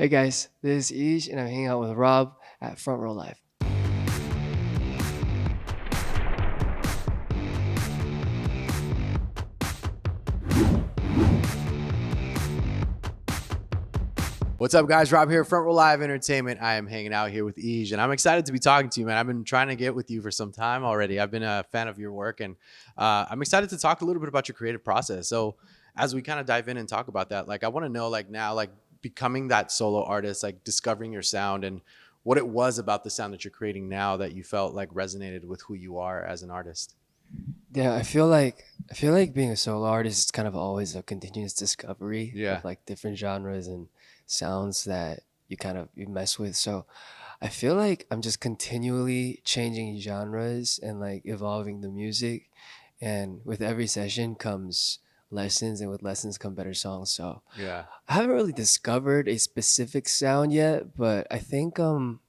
Hey guys, this is eaJ and I'm hanging out with Rob at Front Row Live. What's up, guys? Rob here, Front Row Live Entertainment. I am hanging out here with eaJ, and I'm excited to be talking to you, man. I've been trying to get with you for some time already. I've been a fan of your work, and I'm excited to talk a little bit about your creative process. So, as we kind of dive in and talk about that, I want to know, now, becoming that solo artist, discovering your sound, and what it was about the sound that you're creating now that you felt like resonated with who you are as an artist. Yeah, I feel like being a solo artist is kind of always a continuous discovery Yeah. of like different genres and sounds that you mess with. So I feel like I'm just continually changing genres and like evolving the music. And with every session comes lessons, and with lessons come better songs. So Yeah. I haven't really discovered a specific sound yet, but I think I'm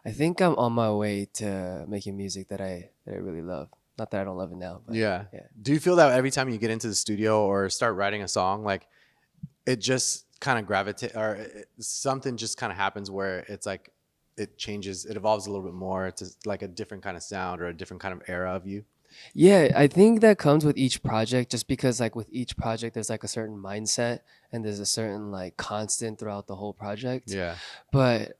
on my way to making music that I really love. Not that I don't love it now, but Yeah. yeah. Do you feel that every time you get into the studio or start writing a song, it just kind of gravitate or something just kind of happens where it's like it changes, it evolves a little bit more to like a different kind of sound or a different kind of era of you? Yeah, I think that comes with each project just because like with each project there's like a certain mindset and there's a certain like constant throughout the whole project. Yeah. But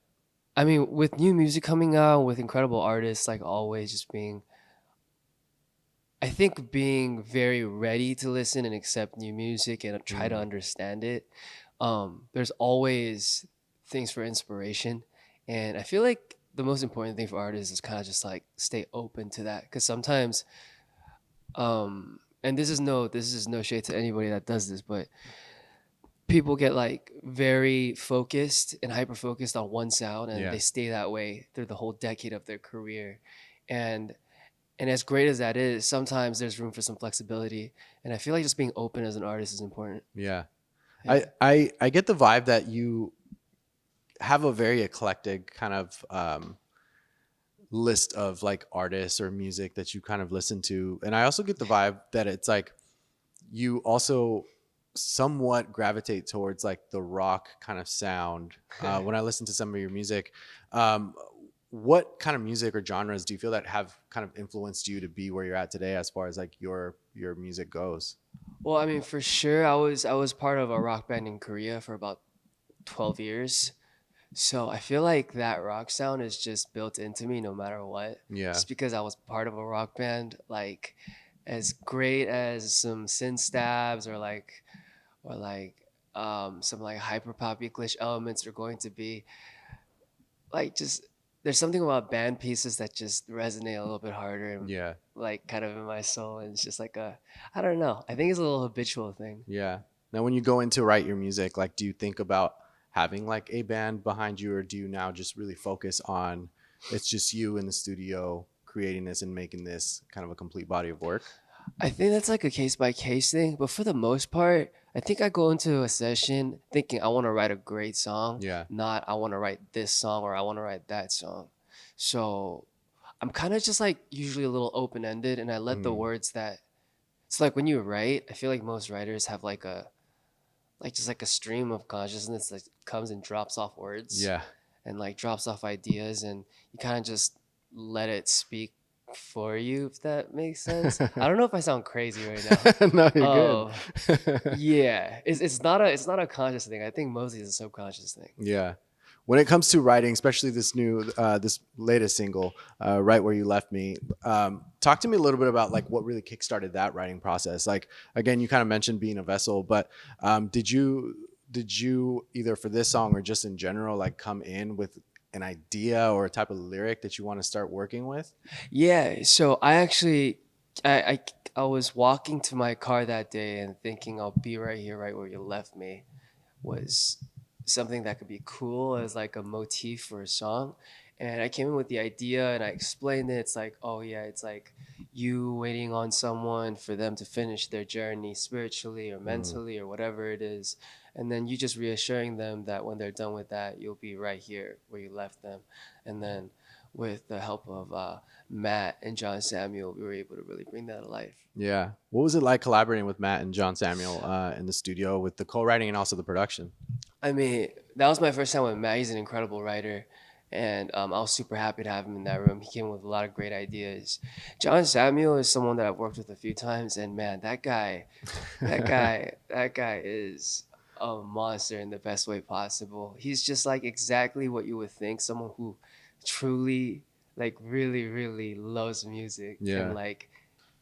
I mean, with new music coming out, with incredible artists, like always just being I think being very ready to listen and accept new music and try to Mm. understand it. There's always things for inspiration, and I feel like the most important thing for artists is kind of just like stay open to that because sometimes, and this is no shade to anybody that does this, but people get like very focused and hyper focused on one sound, and Yeah. they stay that way through the whole decade of their career, and and as great as that is, sometimes there's room for some flexibility. And I feel like just being open as an artist is important. Yeah. Yeah. I get the vibe that you have a very eclectic kind of list of like artists or music that you kind of listen to. And I also get the vibe that it's like you also somewhat gravitate towards like the rock kind of sound when I listen to some of your music. Um, what kind of music or genres do you feel that have kind of influenced you to be where you're at today as far as like your music goes? Well, I mean, for sure, I was part of a rock band in Korea for about 12 years. So I feel like that rock sound is just built into me no matter what. Yeah. Just because I was part of a rock band, like as great as some synth stabs or some like hyper poppy glitch elements are going to be, like just there's something about band pieces that just resonate a little bit harder and Yeah. like kind of in my soul, and it's just like I don't know, I think it's a little habitual thing. Yeah. Now, when you go in to write your music, like, do you think about having like a band behind you, or do you now just really focus on it's just you in the studio creating this and making this kind of a complete body of work? I think that's like a case by case thing, but for the most part I think I go into a session thinking I want to write a great song, Yeah. not I want to write this song or I want to write that song. So I'm kind of just like usually a little open ended, and I let the Mm. words that it's like when you write, I feel like most writers have like just like a stream of consciousness that comes and drops off words Yeah. and like drops off ideas, and you kind of just let it speak for you, if that makes sense. I don't know if I sound crazy right now. No, you're good. Oh, yeah, it's not a conscious thing. I think mostly it's a subconscious thing. Yeah. When it comes to writing, especially this latest single, "Right Where You Left Me," talk to me a little bit about like what really kickstarted that writing process. Like, again, you kind of mentioned being a vessel, but did you either for this song or just in general like come in with an idea or a type of lyric that you want to start working with? Yeah, so I actually I was walking to my car that day and thinking I'll be right here right where you left me was something that could be cool as like a motif for a song. And I came in with the idea and I explained it. It's like, oh yeah, it's like you waiting on someone for them to finish their journey spiritually or Mm. mentally or whatever it is. And then you just reassuring them that when they're done with that, you'll be right here where you left them. And then with the help of Matt and John Samuel, we were able to really bring that to life. Yeah. What was it like collaborating with Matt and John Samuel in the studio with the co-writing and also the production? I mean, that was my first time with Matt. He's an incredible writer, and I was super happy to have him in that room. He came with a lot of great ideas. John Samuel is someone that I've worked with a few times, and man, that guy is a monster in the best way possible. He's just like exactly what you would think, someone who truly, like, really, really loves music and Yeah. like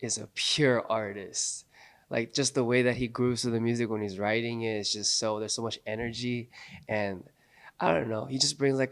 is a pure artist. Like just the way that he grooves to the music when he's writing it is just so there's so much energy, and I don't know. He just brings like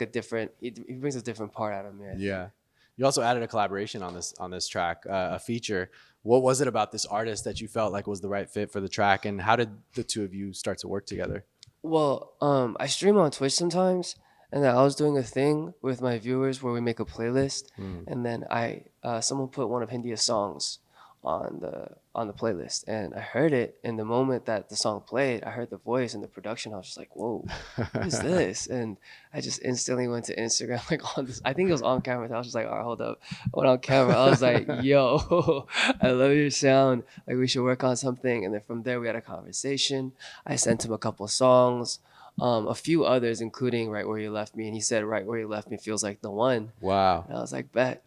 he brings a different part out of me, I think. Yeah. You also added a collaboration on this track, a feature. What was it about this artist that you felt like was the right fit for the track, and how did the two of you start to work together? Well, I stream on Twitch sometimes, and then I was doing a thing with my viewers where we make a playlist, Mm. and then I someone put one of India's songs on the playlist, and I heard it. In the moment that the song played, I heard the voice and the production. I was just like, "Whoa, what is this?" And I just instantly went to Instagram, like on this. I think it was on camera. I was just like, "All right, hold up." I went on camera. I was like, "Yo, I love your sound. Like we should work on something." And then from there, we had a conversation. I sent him a couple songs, a few others, including "Right Where You Left Me," and he said, "Right Where You Left Me feels like the one." Wow. And I was like, "Bet."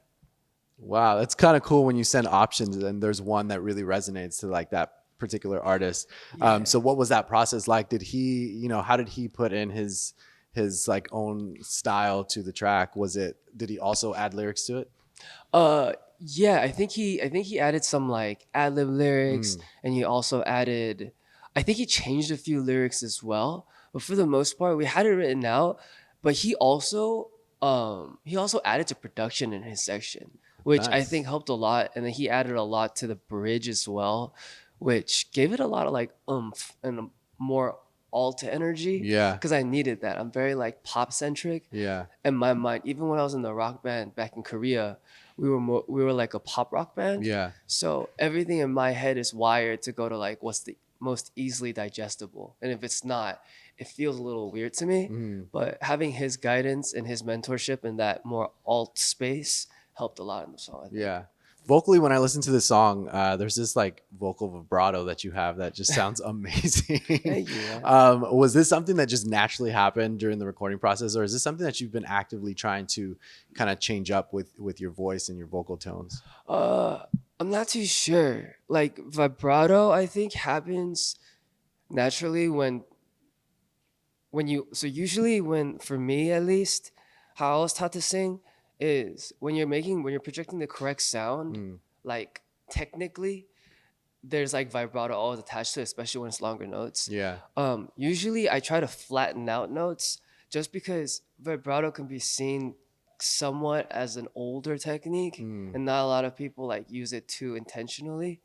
Wow, that's kind of cool when you send options and there's one that really resonates to like that particular artist. Yeah. So what was that process like? Did he, how did he put in his like own style to the track? Did he also add lyrics to it? Yeah, I think he added some like ad lib lyrics, Mm, and he also added, I think he changed a few lyrics as well. But for the most part, we had it written out. But he also added to production in his section, which I think nice. helped a lot. And then he added a lot to the bridge as well, which gave it a lot of like oomph and more alta energy Yeah. because I needed that. I'm very like pop centric Yeah. in my mind. Even when I was in the rock band back in Korea, we were like a pop rock band. Yeah. So everything in my head is wired to go to like what's the most easily digestible. And if it's not, it feels a little weird to me. Mm. But having his guidance and his mentorship in that more alt space helped a lot in the song, I think. Yeah. Vocally, when I listen to this song, there's this like vocal vibrato that you have that just sounds amazing. Thank you, man. Was this something that just naturally happened during the recording process, or is this something that you've been actively trying to kind of change up with your voice and your vocal tones? Uh, I'm not too sure. Like vibrato, I think happens naturally when you so usually when for me at least how I was taught to sing is when you're projecting the correct sound, Mm. like technically there's like vibrato always attached to it, especially when it's longer notes. Yeah. Usually I try to flatten out notes just because vibrato can be seen somewhat as an older technique, Mm. and not a lot of people like use it too intentionally.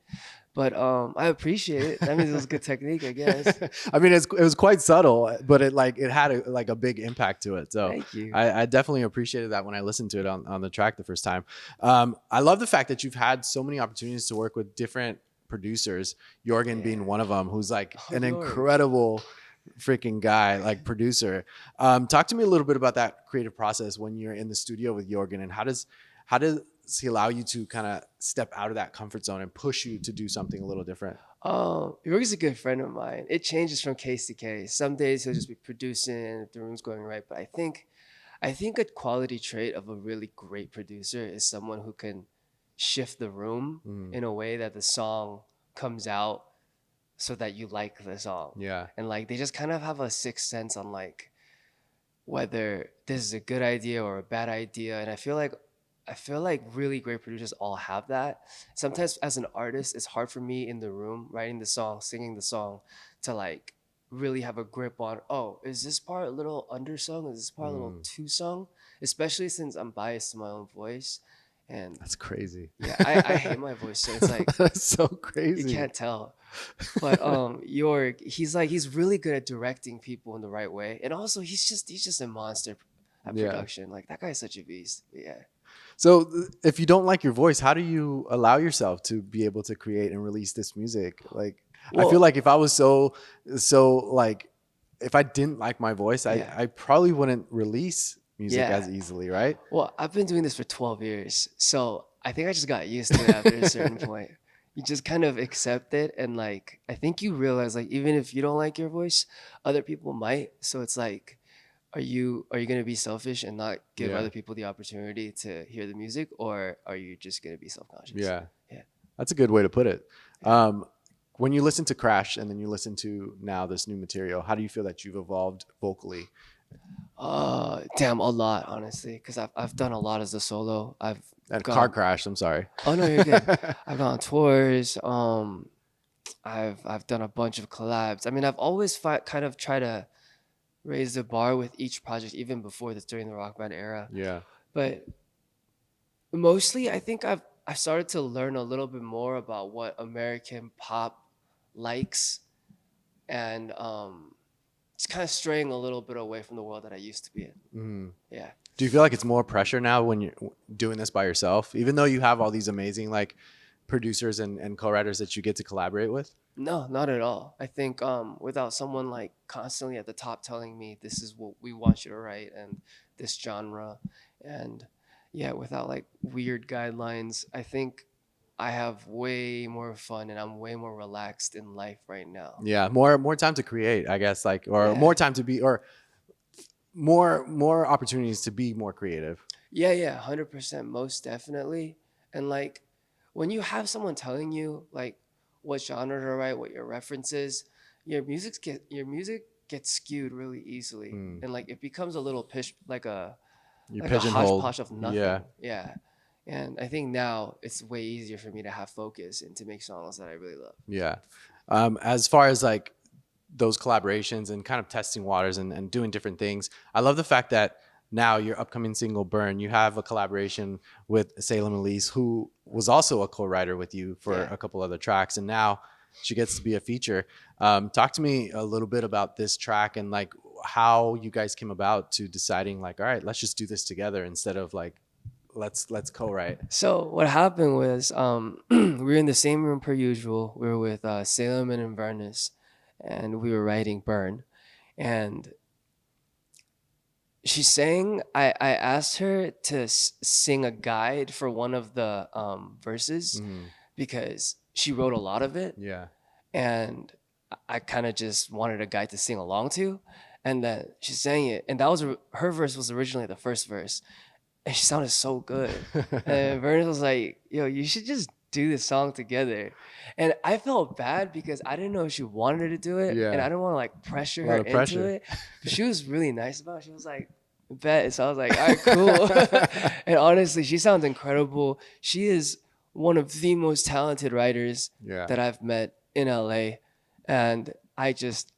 But I appreciate it. That means it was a good technique, I guess. I mean, it was quite subtle, but it had like a big impact to it. So Thank you. I definitely appreciated that when I listened to it on the track the first time. I love the fact that you've had so many opportunities to work with different producers, Jorgen Yeah. being one of them, who's like Oh, an yours. incredible freaking guy, like producer. Talk to me a little bit about that creative process when you're in the studio with Jorgen, and how does he allow you to kind of step out of that comfort zone and push you to do something a little different? Yorg's a good friend of mine. It changes from case to case. Some days he'll just be producing if the room's going right. But I think a quality trait of a really great producer is someone who can shift the room Mm, in a way that the song comes out so that you like the song. yeah. And like they just kind of have a sixth sense on like whether this is a good idea or a bad idea. And I feel like really great producers all have that. Sometimes as an artist, it's hard for me in the room writing the song, singing the song, to like really have a grip on, oh, is this part a little undersung? Is this part a little Mm, too sung? Especially since I'm biased to my own voice. And that's crazy. yeah, I hate my voice. So it's like That's so you crazy. can't tell. But York, he's really good at directing people in the right way. And also he's just a monster at Yeah. production. Like that guy's such a beast. But yeah. So if you don't like your voice, how do you allow yourself to be able to create and release this music? Like, I feel Well, like if I was so like, if I didn't like my voice, I, yeah. I probably wouldn't release music Yeah. as easily, right? Well, I've been doing this for 12 years, so I think I just got used to it after a certain point. You just kind of accept it, and like I think you realize like even if you don't like your voice, other people might. So it's like, are you gonna be selfish and not give Yeah. other people the opportunity to hear the music, or are you just gonna be self-conscious? Yeah. Yeah, That's a good way to put it. yeah. When you listen to Crash and then you listen to now this new material, how do you feel that you've evolved vocally? Damn, a lot honestly, because I've done a lot as a solo. I've And Car gone. Crash, I'm sorry. Oh no, you're good. I've gone on tours. I've done a bunch of collabs. I mean, I've always kind of tried to raise the bar with each project, even before this during the rock band era. Yeah. But mostly, I think I started to learn a little bit more about what American pop likes, and it's kind of straying a little bit away from the world that I used to be in. Mm. Yeah. Do you feel like it's more pressure now when you're doing this by yourself, even though you have all these amazing like producers and co-writers that you get to collaborate with? No, not at all. I think without someone like constantly at the top telling me this is what we want you to write and this genre, and yeah, without like weird guidelines, I think I have way more fun and I'm way more relaxed in life right now. Yeah, more time to create, I guess, like, or Yeah. more time to be, or more opportunities to be more creative. Yeah, yeah, 100%, most definitely. And like when you have someone telling you like what genre to write, what your references, your music gets skewed really easily. Mm. And like it becomes a little You like a pigeonholed. hodgepodge of Yeah. nothing. Yeah. And I think now it's way easier for me to have focus and to make songs that I really love. Yeah. As far as like those collaborations and kind of testing waters and doing different things, I love the fact that now your upcoming single Burn, you have a collaboration with Salem Ilese, who was also a co-writer with you for Yeah. a couple other tracks, and now she gets to be a feature. Talk to me a little bit about this track and like how you guys came about to deciding like, all right, let's just do this together instead of like let's co-write. So what happened was we were in the same room per usual. We were with Salem and Inverness, and we were writing Burn. And she sang. I asked her to sing a guide for one of the verses Mm, because she wrote a lot of it, yeah. and I kind of just wanted a guide to sing along to. And then she sang it, and that was her verse was originally the first verse, and she sounded so good. And Vernon was like, "Yo, you should just do this song together." And I felt bad because I didn't know if she wanted her to do it, and Yeah. I didn't want to like pressure A her lot of into pressure. it. But she was really nice about it. She was like, "Bet." So I was like, "All right, cool." And honestly, she sounds incredible. She is one of the most talented writers Yeah. that I've met in LA, and I just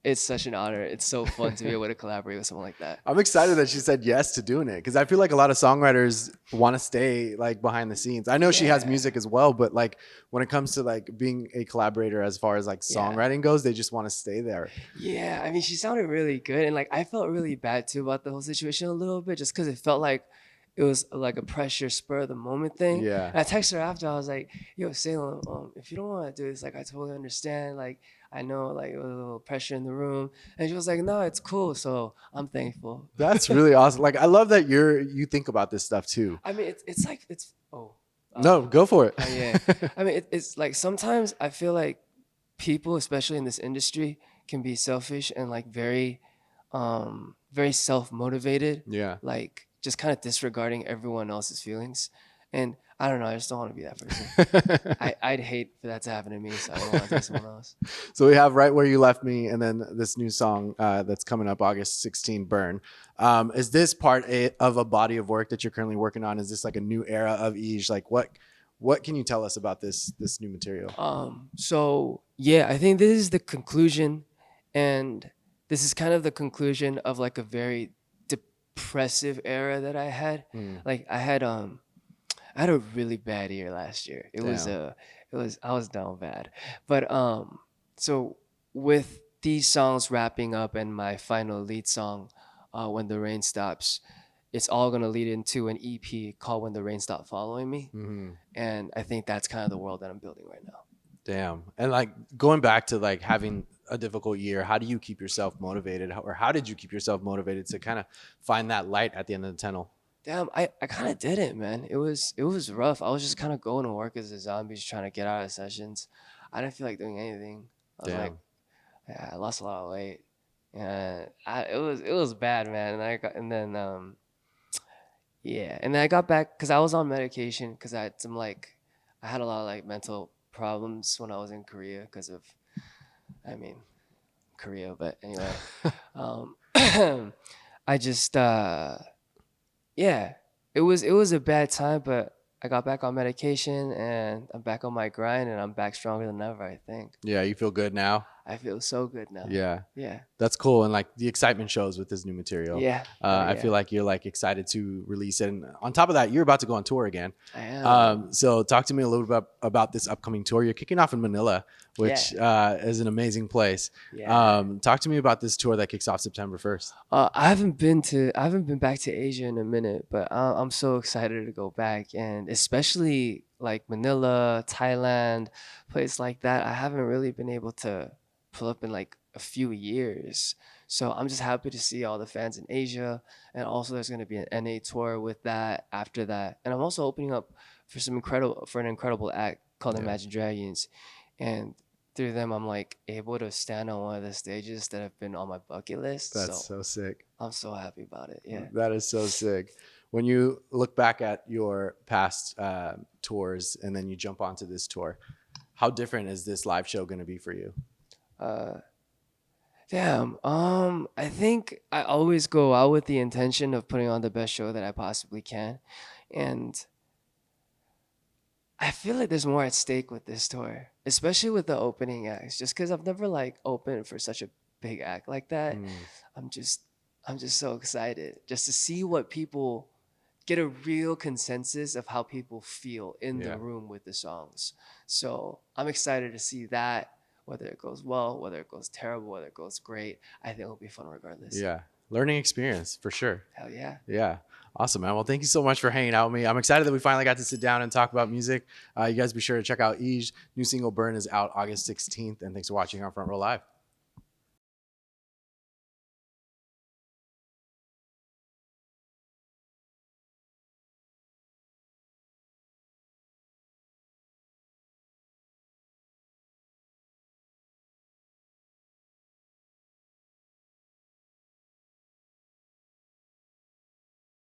it's such an honor. It's so fun to be able to collaborate with someone like that. I'm excited that she said yes to doing it because I feel like a lot of songwriters want to stay like behind the scenes. I know she has Yeah. music as well, but like when it comes to like being a collaborator as far as like Yeah. songwriting goes, they just want to stay there. Yeah, I mean, she sounded really good, and like I felt really bad too about the whole situation a little bit, just because it felt like it was like a pressure spur of the moment thing. Yeah. And I texted her after. I was like, "Yo, Salem, if you don't want to do this, like I totally understand. Like I know like it was a little pressure in the room," and she was like, "No, it's cool." So I'm thankful. That's really awesome. Like I love that you think about this stuff too. I mean, it's like it's oh. No, go for it. Oh, yeah. I mean, it's like sometimes I feel like people, especially in this industry, can be selfish and like very self motivated, Yeah. like just kind of disregarding everyone else's feelings. And I don't know, I just don't want to be that person. I'd hate for that to happen to me, so I don't want to do someone else. So we have Right Where You Left Me and then this new song that's coming up August 16, Burn. Is this of a body of work that you're currently working on? Is this like a new era of eaJ? Like what can you tell us about this new material? So yeah, I think this is the conclusion, and this is kind of the conclusion of like a very depressive era that I had. Mm, Like I had a really bad year last year. damn. I was down bad. But so with these songs wrapping up and my final lead song, When the Rain Stops, it's all gonna lead into an EP called When the Rain Stopped Following Me. Mhm. And I think that's kind of the world that I'm building right now. Damn. And like going back to like having a difficult year, how do you keep yourself motivated, or how did you keep yourself motivated to kind of find that light at the end of the tunnel? Damn, I kind of did it, man. It was rough. I was just kind of going to work as a zombie, just trying to get out of sessions. I didn't feel like doing anything. I was like, Damn. yeah, I lost a lot of weight, and it was bad, man. And then yeah, and then I got back because I was on medication because I had a lot of like mental problems when I was in Korea because of, I mean, Korea. But anyway, um, I just yeah, it was a bad time, but I got back on medication and I'm back on my grind and I'm back stronger than ever. I think Yeah, you feel good now? I feel so good now. Yeah. Yeah, That's cool. And like the excitement shows with this new material. yeah, hell I feel yeah, like you're like excited to release it. And on top of that, you're about to go on tour again. I am. So talk to me a little bit about this upcoming tour. You're kicking off in Manila, Yeah, which is an amazing place. yeah. Talk to me about this tour that kicks off September 1st. I haven't been back to Asia in a minute, but I'm so excited to go back, and especially like Manila, Thailand, place like that. I haven't really been able to pull up in like a few years. So I'm just happy to see all the fans in Asia, and also there's gonna be an NA tour with that after that, and I'm also opening up for an incredible act called Yeah, Imagine Dragons, and through them I'm like able to stand on one of the stages that have been on my bucket list. that's So so sick. I'm so happy about it. Yeah. That is so sick. When you look back at your past tours and then you jump onto this tour, how different is this live show going to be for you? Uh, Damn. I think I always go out with the intention of putting on the best show that I possibly can, and I feel like there's more at stake with this tour, especially with the opening acts. Just because I've never like opened for such a big act like that, Mm, I'm just, I'm just so excited just to see what people get a real consensus of how people feel in the yeah. room with the songs. So I'm excited to see that, whether it goes well, whether it goes terrible, whether it goes great. I think it'll be fun regardless. Yeah. Learning experience for sure. Hell yeah. Yeah. Awesome, man. Well, thank you so much for hanging out with me. I'm excited that we finally got to sit down and talk about music. You guys be sure to check out eaJ's new single Burn is out August 16th. And thanks for watching on Front Row Live.